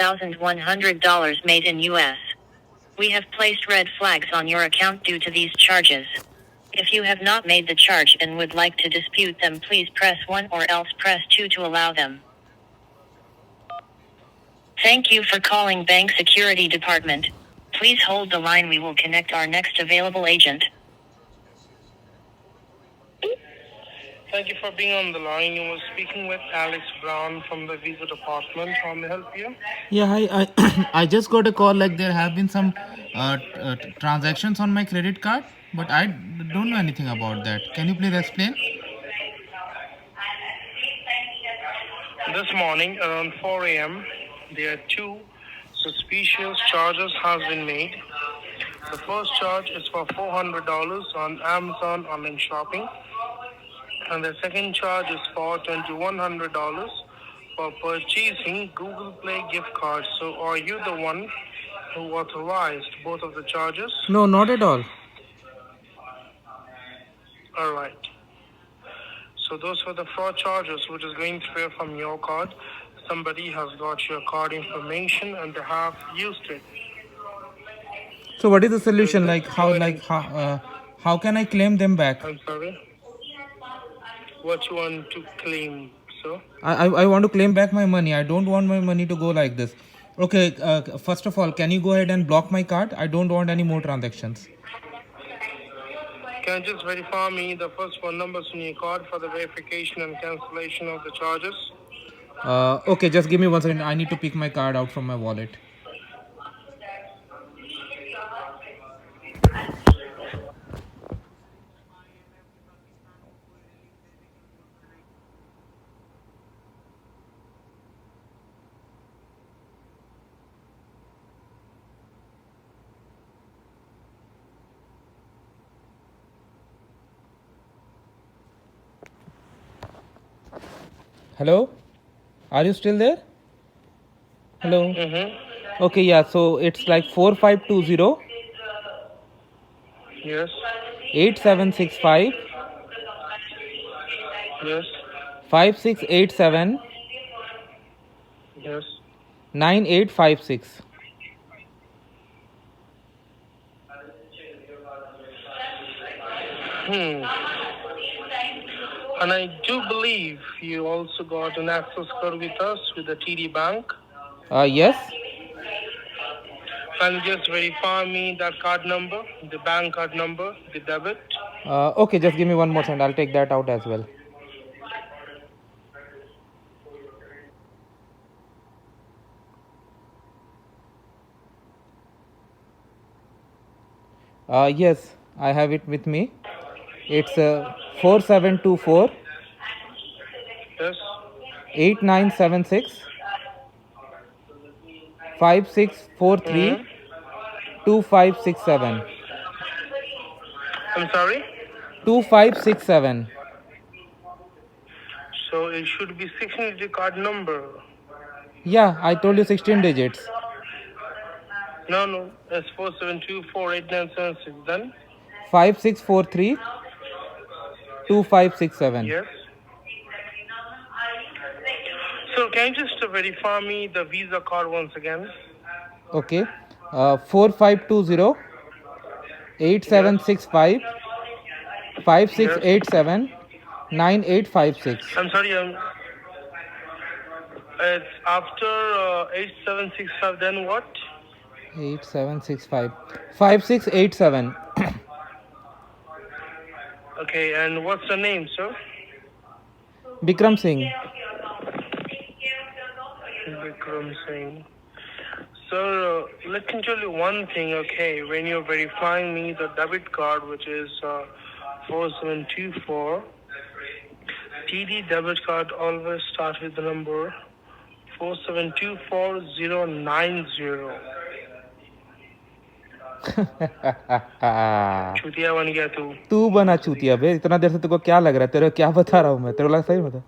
$1,100 made in US. We have placed red flags on your account due to these charges. If you have not made the charge and would like to dispute them, please press 1 or else press 2 to allow them. Thank you for calling Bank Security Department. Please hold the line. We will connect our next available agent. Thank you for being on the line. You were speaking with Alex Brown from the Visa Department. How may I help you? Yeah, hi. I just got a call like there have been some transactions on my credit card, but I don't know anything about that. Can you please explain? This morning around 4 a.m., there are two suspicious charges has been made. The first charge is for $400 on Amazon online shopping, and the second charge is for $2,100 for purchasing Google Play gift cards. So are you the one who authorized both of the charges? No, not at all. All right. So those were the fraud charges which is going through from your card. Somebody has got your card information and they have used it. So what is the solution? How can I claim them back? I'm sorry. What you want to claim, sir? I want to claim back my money. I don't want my money to go like this. Okay, first of all, can you go ahead and block my card? I don't want any more transactions. Can you just verify me the first four numbers in your card for the verification and cancellation of the charges? Okay, just give me 1 second. I need to pick my card out from my wallet. Hello? Are you still there? Hello? Mm-hmm. Okay, yeah, so it's like 4520 Yes. 8765 Yes. 5687 Yes. 9856. And I do believe you also got an access code with us with the TD Bank. Yes. Can you just verify me that card number, the bank card number, the debit? Okay, just give me 1 more second. I'll take that out as well. Yes, I have it with me. It's 4724 Yes. 8976 5643 2567. I'm sorry? 2567. So it should be 16-digit card number. Yeah, I told you 16 digits. No, it's 47248976. Then? 5643 2567. Yes. So can you just verify me the Visa card once again? Okay. 4520 8765 5687 9856. I'm sorry, it's after 8765, then what? 8765 5687. Okay, and what's the name, sir? Bikram Singh. Vikram Singh. Sir, let me tell you one thing, okay? When you're verifying me the debit card, which is 4724, TD debit card always starts with the number 4724090. चूतिया बन गया तू बना चूतिया बे, इतना देर से तेरे को क्या लग रहा है? तेरे को क्या बता रहा हूँ मैं? तेरे को लगा सही बता